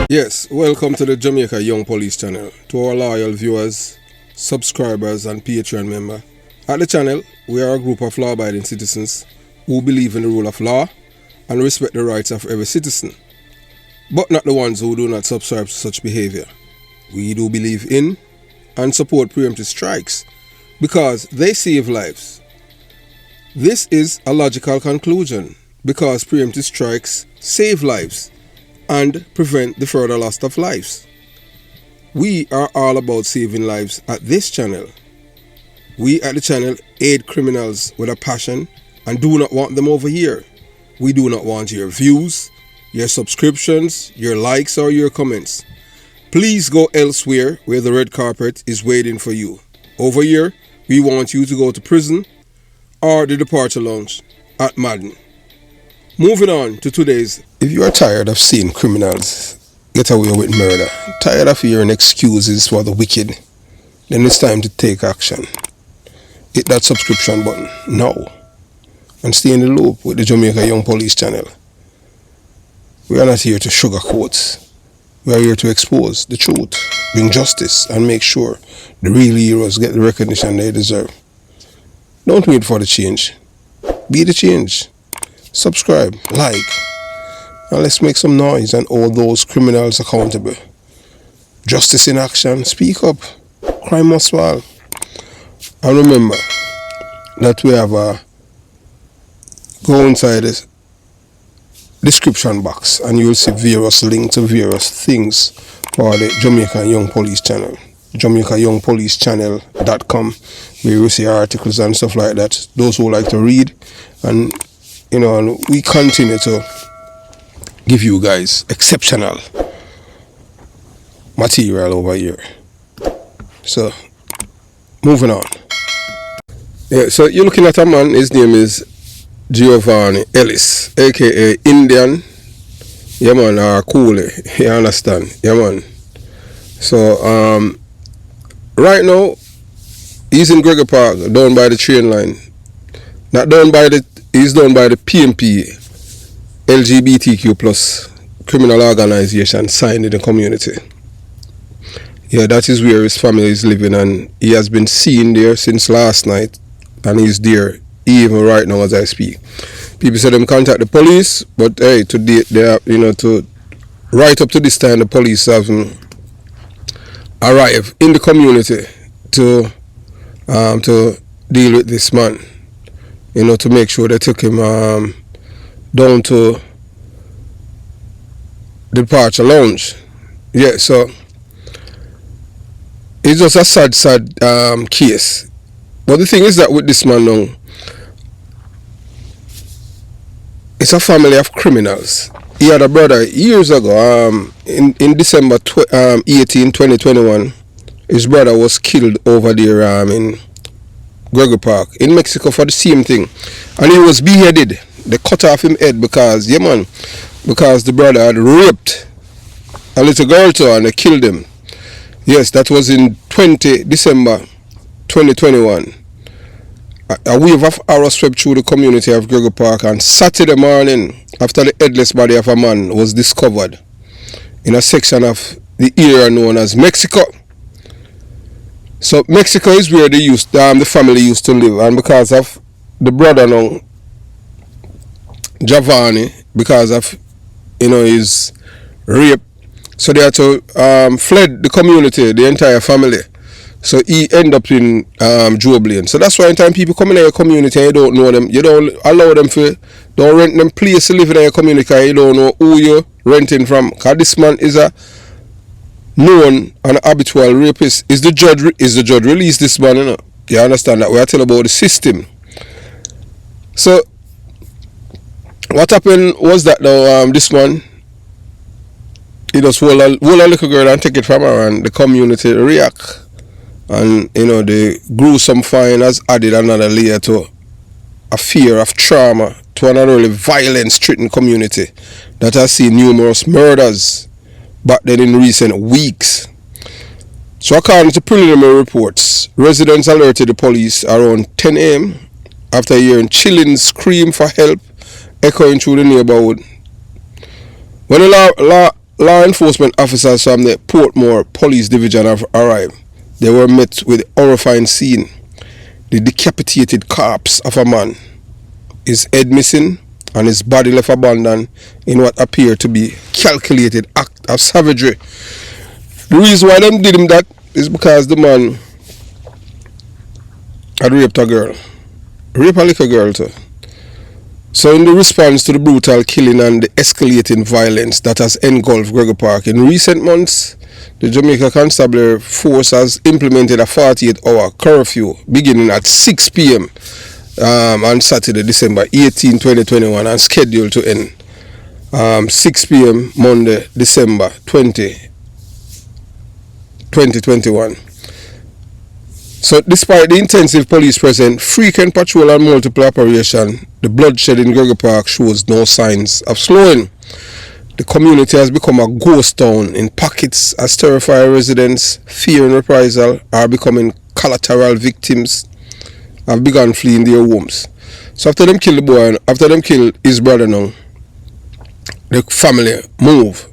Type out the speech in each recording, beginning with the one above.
Yes, welcome to the Jamaica Young Police channel. To our loyal viewers, subscribers and Patreon member. At the channel, we are a group of law-abiding citizens who believe in the rule of law and respect the rights of every citizen, but not the ones who do not subscribe to such behavior. We do believe in and support preemptive strikes because they save lives. This is a logical conclusion because preemptive strikes save lives and prevent the further loss of lives. We are all about saving lives at this channel. We at the channel aid criminals with a passion and do not want them over here. We do not want your views, your subscriptions, your likes or your comments. Please go elsewhere where the red carpet is waiting for you. Over here, we want you to go to prison or the departure lounge at Madden. Moving on to today's. If you are tired of seeing criminals get away with murder, tired of hearing excuses for the wicked, then it's time to take action. Hit that subscription button now and stay in the loop with the Jamaica Young Police channel. We are not here to sugarcoat. We are here to expose the truth, bring justice, and make sure the real heroes get the recognition they deserve. Don't wait for the change. Be the change. Subscribe, like, and let's make some noise and hold those criminals accountable. Justice in action. Speak up. Crime must fall. And remember that we have go inside the description box and you'll see various links to various things for the Jamaica Young Police channel. JamaicaYoungPoliceChannel.com, where you see articles and stuff like that. Those who like to read, and and we continue to give you guys exceptional material over here. So, moving on. Yeah, so you're looking at a man, his name is Giovanni Ellis, aka Indian. Yeah man, coolie, you understand? Yeah man. So, right now, he's in Gregory Park, down by the train line. He's down by the PMP, LGBTQ plus criminal organization signed in the community. Yeah, that is where his family is living, and he has been seen there since last night, and he's there even right now as I speak. People say them contact the police, but hey, today they are, to right up to this time, the police haven't arrived in the community to deal with this man. To make sure they took him down to the departure lounge. Yeah, so it's just a sad case. But the thing is that with this man now, it's a family of criminals. He had a brother years ago, in December 18, 2021, his brother was killed over there in Gregory Park in Mexico for the same thing, and he was beheaded. They cut off him head because the brother had raped a little girl too, and they killed him. Yes, that was in December 2021. A wave of horror swept through the community of Gregory Park, and Saturday morning, after the headless body of a man was discovered in a section of the area known as Mexico. So Mexico is where the family used to live, and because of the brother now, Giovanni, because of his rape, so they had to fled the community, the entire family. So he ended up in Joe. So that's why anytime people come in your community and you don't know them, you don't allow them don't rent them place to live in your community because you don't know who you're renting from. Because this man is a known and habitual rapist. Is the judge released this man? You understand that? We are telling about the system. So what happened was that now this man, he just hold a little girl and take it from her, and the community react, and the gruesome fine has added another layer to a fear of trauma to an really violence-stricken community that has seen numerous murders back then in recent weeks. So according to preliminary reports, residents alerted the police around 10 a.m. after hearing chilling scream for help echoing through the neighborhood. When the law enforcement officers from the Portmore Police Division have arrived. They were met with a horrifying scene. The decapitated corpse of a man, his head missing and his body left abandoned in what appeared to be calculated act of savagery. The reason why them did him that is because the man had raped a girl. Raped a little girl too. So in the response to the brutal killing and the escalating violence that has engulfed Gregory Park in recent months, the Jamaica Constabulary Force has implemented a 48-hour curfew beginning at 6 p.m. On Saturday, December 18, 2021 and scheduled to end 6 p.m. Monday, December 20, 2021. So despite the intensive police presence, frequent patrol and multiple operation, the bloodshed in Gregory Park shows no signs of slowing. The community has become a ghost town in pockets as terrified residents, fearing reprisal, are becoming collateral victims, have begun fleeing their homes. So after them kill the boy, after them kill his brother now, the family move.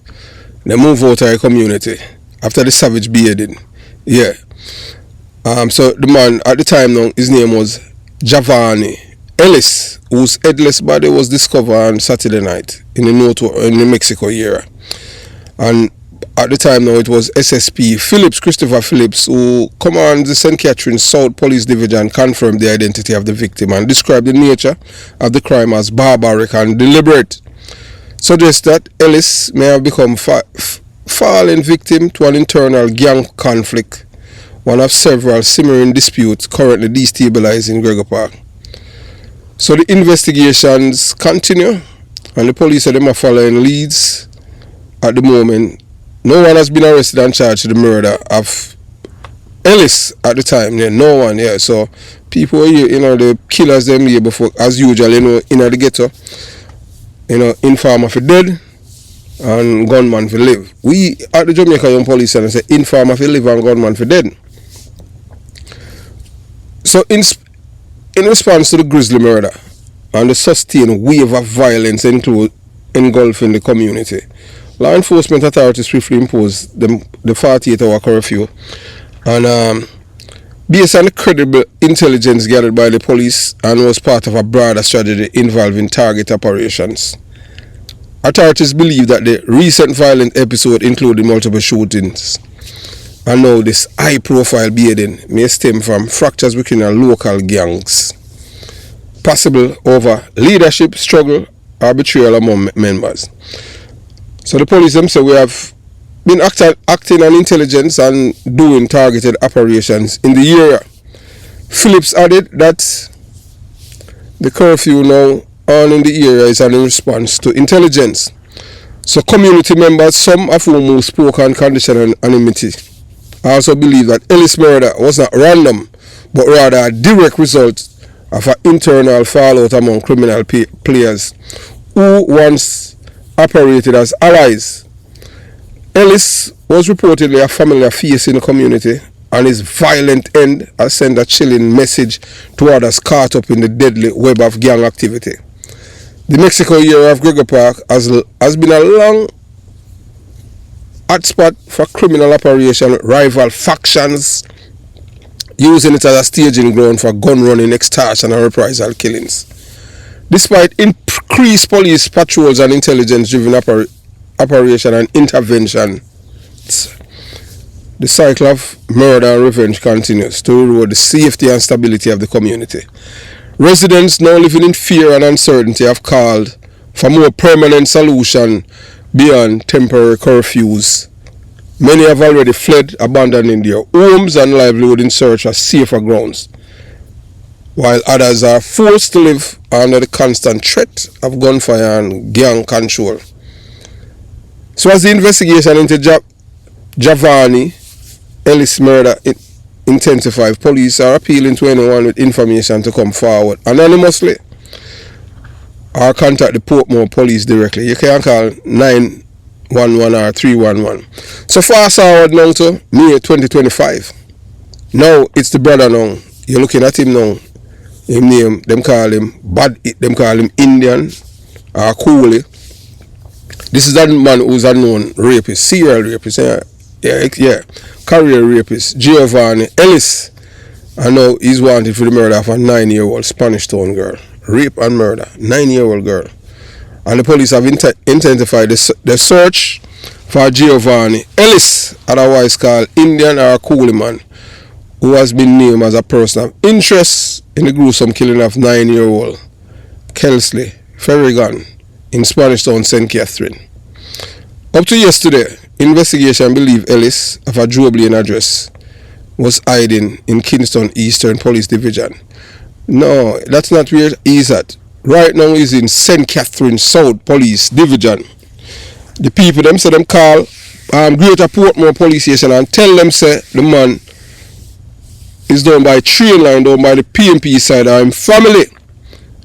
They move out of the community after the savage beheading. Yeah. So the man at the time now, his name was Giovanni Ellis, whose headless body was discovered on Saturday night in the Mexico area. And at the time now, it was SSP Christopher Phillips, who commands the St. Catharines South Police Division, confirmed the identity of the victim and described the nature of the crime as barbaric and deliberate. Suggests that Ellis may have become fallen victim to an internal gang conflict, one of several simmering disputes currently destabilizing Gregory Park. So the investigations continue and the police are following leads at the moment. No one has been arrested and charged with the murder of Ellis at the time. Yeah, no one, yeah. So people here, the killers them here before, as usual, in the ghetto, informer for dead and gunman for live. We at the Jamaica Young Police Center say informer for live and gunman for dead. So in response to the grisly murder and the sustained wave of violence engulfing the community, law enforcement authorities swiftly imposed the 48-hour curfew. And based on the credible intelligence gathered by the police and was part of a broader strategy involving target operations, authorities believe that the recent violent episode, including multiple shootings, and now this high-profile beheading, may stem from fractures within local gangs, possible over leadership struggle or betrayal among members. So the police themselves, we have been acting on intelligence and doing targeted operations in the area. Phillips added that the curfew now on in the area is in response to intelligence. So community members, some of whom spoke on conditional anonymity, also believe that Ellis' murder was not random, but rather a direct result of an internal fallout among criminal players who once operated as allies. Ellis was reportedly a familiar face in the community, and his violent end has sent a chilling message to others caught up in the deadly web of gang activity. The Mexico area of Gregory Park has been a long hotspot for criminal operation, rival factions using it as a staging ground for gun running, extortion and reprisal killings. Despite increased police patrols and intelligence-driven operation and intervention, the cycle of murder and revenge continues to erode the safety and stability of the community. Residents now living in fear and uncertainty have called for more permanent solution beyond temporary curfews. Many have already fled, abandoning their homes and livelihood in search of safer grounds, while others are forced to live under the constant threat of gunfire and gang control. So as the investigation into Giovanni Ellis murder intensifies, police are appealing to anyone with information to come forward anonymously or contact the Portmore Police directly. You can call 911 or 311. So fast forward now to May 2025. Now it's the brother now. You're looking at him now. Him name, them call him Indian or Coolie. This is a man who's a known rapist, serial rapist, yeah, career rapist, Giovanni Ellis. And now he's wanted for the murder of a 9-year-old Spanish Town girl. Rape and murder, 9-year-old girl. And the police have intensified the search for Giovanni Ellis, otherwise called Indian or Coolie Man, who has been named as a person of interest in the gruesome killing of 9-year-old Kelsey Ferrigan in Spanish Town, St. Catherine. Up to yesterday, investigation believed Ellis, of a Jubilee address, was hiding in Kingston Eastern Police Division. No, that's not where he's at. Right now he's in St. Catherine South Police Division. The people them say them call Greater Portmore Police Station and tell them say the man is down by train line, down by the PMP side of him family.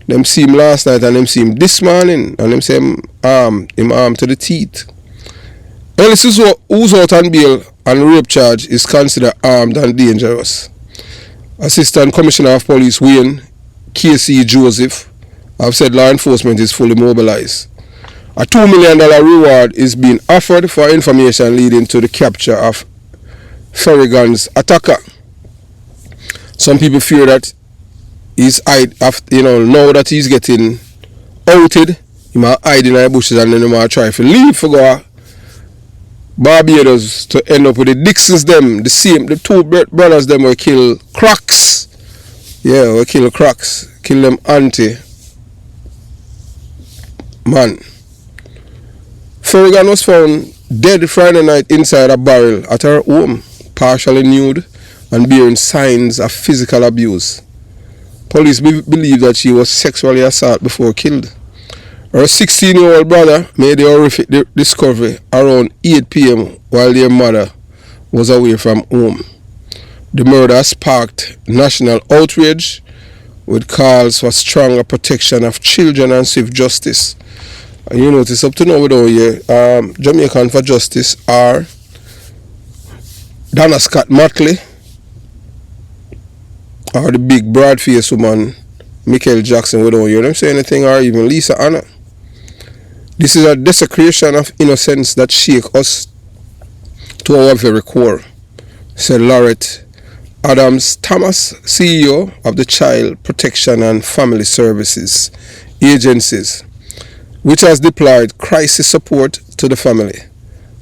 Them see him last night and them see him this morning and them say him armed to the teeth. Ellis who's out on bail and rape charge is considered armed and dangerous. Assistant Commissioner of Police Wayne K.C. Joseph have said law enforcement is fully mobilized. A $2 million reward is being offered for information leading to the capture of Ferrigan's attacker. Some people fear that he's now that he's getting outed, he might hide in the bushes and then he might try to leave for go Barbados to end up with the Dixons them, the two brothers them will kill Cracks. Yeah, will kill Cracks. Kill them auntie. Man. Ferrigan was found dead Friday night inside a barrel at her home, partially nude and bearing signs of physical abuse. Police believe that she was sexually assaulted before killed. Her 16-year-old brother made the horrific discovery around 8 p.m. while their mother was away from home. The murder sparked national outrage with calls for stronger protection of children and swift justice. And you notice up to now we don't hear Jamaican for Justice are Donna Scott Matley or the big broad-faced woman Michael Jackson. We don't hear them say anything, or even Lisa Anna. This is a desecration of innocence that shakes us to our very core, said Lorette Adams Thomas, CEO of the Child Protection and Family Services Agencies, which has deployed crisis support to the family,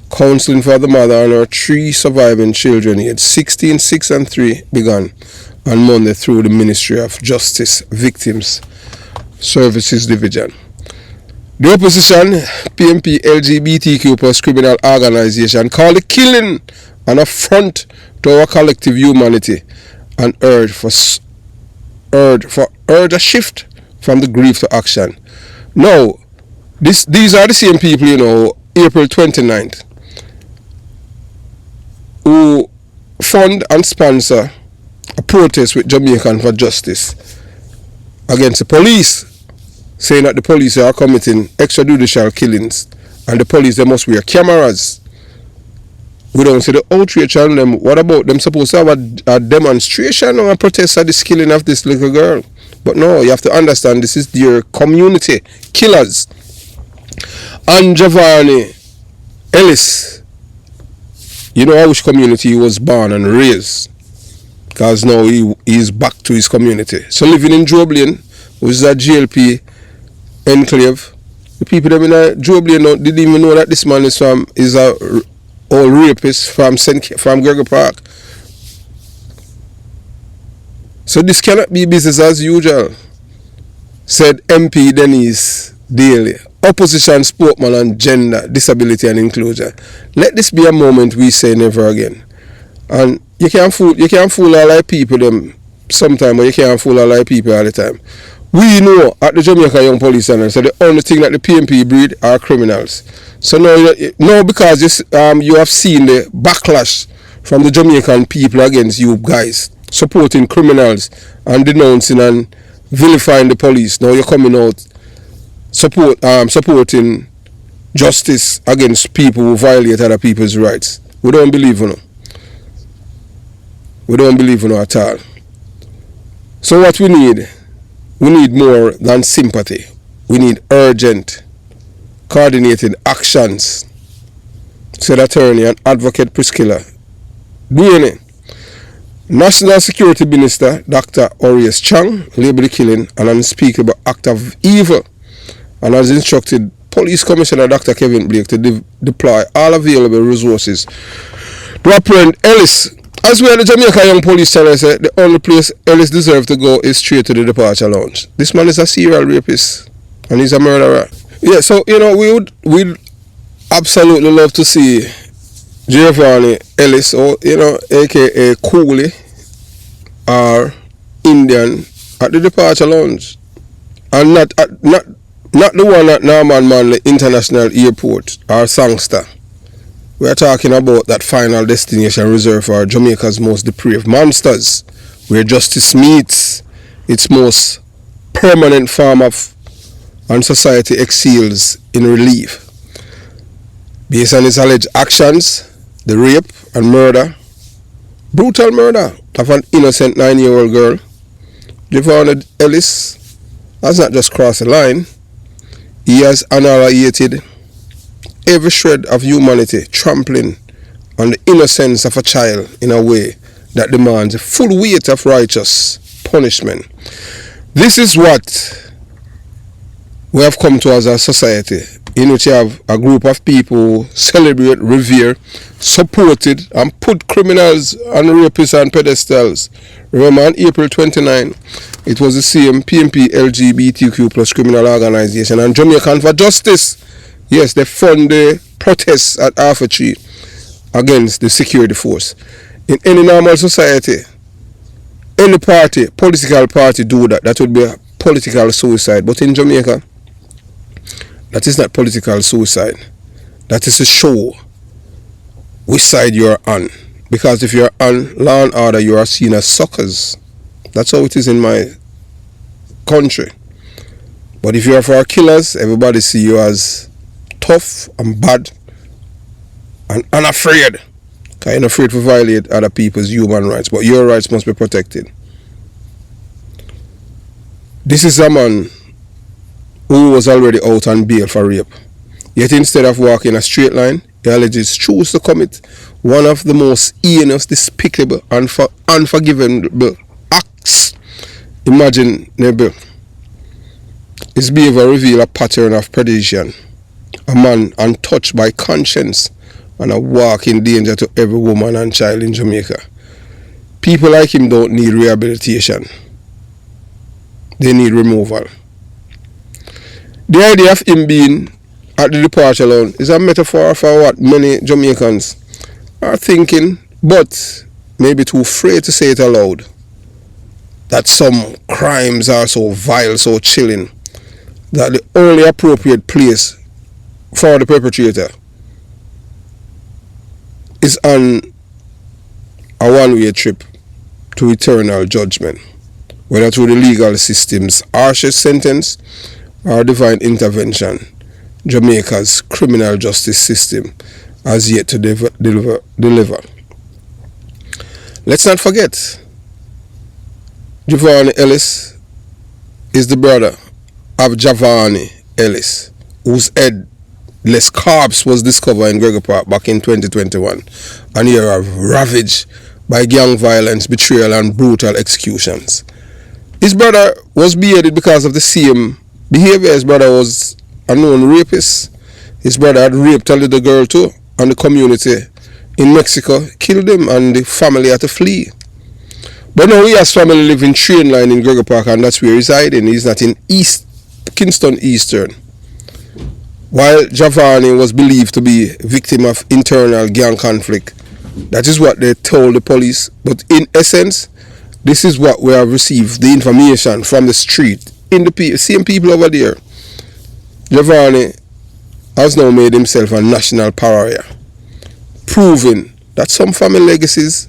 counseling for the mother and her 3 surviving children aged 16, 6 and 3 began on Monday through the Ministry of Justice Victims Services Division. The opposition, PMP LGBTQ plus criminal organization, called the killing an affront to our collective humanity and urge a shift from the grief to action. Now, these are the same people, April 29th, who fund and sponsor a protest with Jamaican for Justice against the police, saying that the police are committing extrajudicial killings and the police, they must wear cameras. We don't see the outrage on them. What about them supposed to have a demonstration or a protest at this killing of this little girl? But no, you have to understand this is their community killers. And Giovanni Ellis, you know which community he was born and raised, because now he is back to his community. So living in Jubilee, which is a GLP enclave, the people that in Jubilee didn't even know that this man is a old rapist from Gregory Park. So this cannot be business as usual, said MP Denise Daly, opposition spokesman on gender, disability and inclusion. Let this be a moment we say never again. And you can't fool all our people them sometime, but you can't fool all our people all the time. We know at the Jamaica Young Police Channel, so the only thing that the PMP breed are criminals. So now because you have seen the backlash from the Jamaican people against you guys supporting criminals and denouncing and vilifying the police. Now you're coming out supporting justice against people who violate other people's rights. We don't believe in it. We don't believe in it at all. So what we need more than sympathy. We need urgent coordinated actions, said attorney and advocate Priscilla. Doing it. National Security Minister Dr. Orius Chang labelled the killing an unspeakable act of evil and has instructed Police Commissioner Dr. Kevin Blake to deploy all available resources to apprehend Ellis. As well, the Jamaica Young Police Channel said the only place Ellis deserves to go is straight to the departure lounge. This man is a serial rapist and he's a murderer. Yeah, so we'd absolutely love to see Giovanni Ellis, or aka Cooley or Indian, at the departure lounge, and not the one at Norman Manley International Airport or Sangster. We are talking about that final destination reserved for Jamaica's most depraved monsters, where justice meets its most permanent form of, and society exhales in relief. Based on his alleged actions, the rape and murder, brutal murder of an innocent 9-year-old girl, Giovanni Ellis has not just crossed the line, he has annihilated every shred of humanity, trampling on the innocence of a child in a way that demands a full weight of righteous punishment. This is what we have come to as a society, in which you have a group of people who celebrate, revere, supported, and put criminals and rapists on pedestals. Remember, on April 29, it was the same PMP LGBTQ plus criminal organization and Jamaican for Justice. Yes, they fund the protests at Alpha Tree against the security force. In any normal society, any party, political party do that, that would be a political suicide. But in Jamaica, that is not political suicide. That is a show which side you are on. Because if you are on law and order, you are seen as suckers. That's how it is in my country. But if you are for killers, everybody see you as tough and bad and unafraid. Because you're afraid to violate other people's human rights. But your rights must be protected. This is a man who was already out on bail for rape. Yet instead of walking a straight line, he alleges choose to commit one of the most heinous, despicable, and unforgivable acts imaginable. His behavior reveals a pattern of predation. A man untouched by conscience and a walking danger to every woman and child in Jamaica. People like him don't need rehabilitation. They need removal. The idea of him being at the departure lounge is a metaphor for what many Jamaicans are thinking, but maybe too afraid to say it aloud. That some crimes are so vile, so chilling, that the only appropriate place for the perpetrator is on a one-way trip to eternal judgment, whether through the legal system's harshest sentence or divine intervention. Jamaica's criminal justice system has yet to deliver. Let's not forget, Giovanni Ellis is the brother of Giovanni Ellis, whose headless corpse was discovered in Gregory Park back in 2021, an era ravaged by gang violence, betrayal, and brutal executions. His brother was beheaded because of the same behavior. His brother was a known rapist. His brother had raped a little girl too, and the community in Mexico killed him, and the family had to flee. But now he has family living train line in Gregory Park, and that's where he's hiding. He's not in Kingston Eastern. While Giovanni was believed to be a victim of internal gang conflict. That is what they told the police. But in essence, this is what we have received, the information from the street. In the same people over there. Giovanni has now made himself a national pariah, proving that some family legacies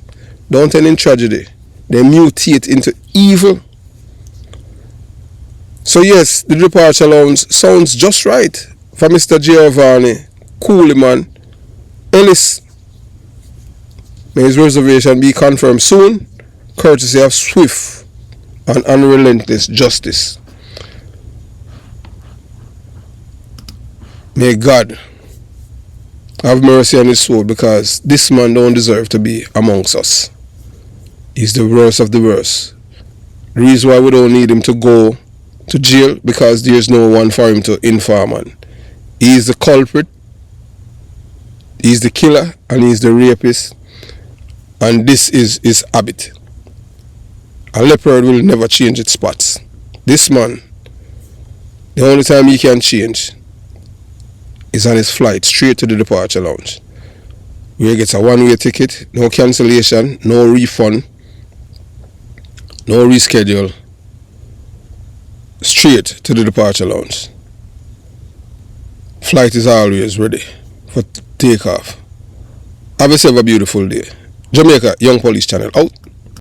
don't end in tragedy. They mutate into evil. So yes, the departure lounge sounds just right for Mr. Giovanni Cooleyman Ellis. May his reservation be confirmed soon, courtesy of swift and unrelentless justice. May God have mercy on his soul, because this man don't deserve to be amongst us. He's the worst of the worst. The reason why we don't need him to go to jail, because there's no one for him to inform on. He's the culprit, he's the killer, and he's the rapist, and this is his habit. A leopard will never change its spots. This man, the only time he can change is on his flight straight to the departure lounge, where he gets a one-way ticket, no cancellation, no refund, no reschedule, straight to the departure lounge. Flight is always ready for takeoff. Have yourself a beautiful day. Jamaica Young Police Channel out.